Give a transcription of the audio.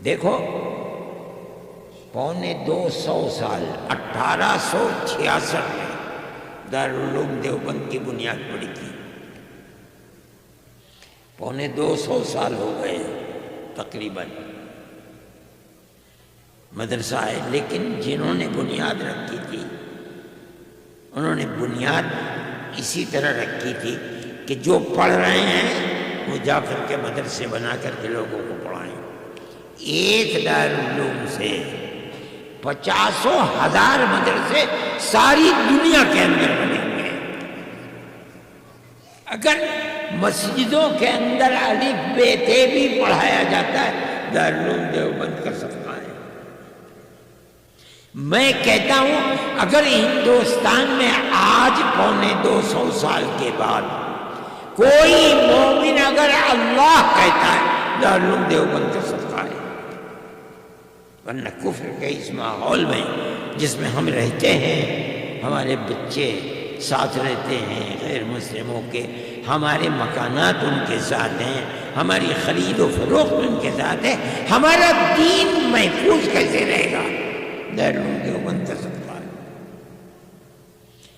دیکھو 250 سال 1866 میں دارالعلوم دیوبند کی بنیاد پڑی تھی. 250 سال ہو گئے تقریباً مدرسہ ہے، لیکن جنہوں نے بنیاد رکھی تھی انہوں نے بنیاد اسی طرح رکھی تھی کہ جو پڑھ رہے ہیں وہ جا کر کے مدرسے بنا کر کے لوگوں کو پڑھائیں. ایک دارالعلوم سے 50,000 مدرسے ساری دنیا کے اندر بنے ہوئے ہیں. اگر مسجدوں کے اندر الف ب ت بھی پڑھایا جاتا ہے دارالعلوم دیوبند کر سکتا ہے. میں کہتا ہوں اگر ہندوستان میں آج 250 سال کے بعد کوئی مومن اگر اللہ کہتا ہے دارالعلوم دیوبند کر سکتا ہے، ورنہ کفر کے اس ماحول میں جس میں ہم رہتے ہیں، ہمارے بچے ساتھ رہتے ہیں غیر مسلموں کے، ہمارے مکانات ان کے ساتھ ہیں، ہماری خرید و فروخت ان کے ساتھ ہے، ہمارا دین محفوظ کیسے رہے گا؟ دارالعلوم دیوبند کر سکتا ہے.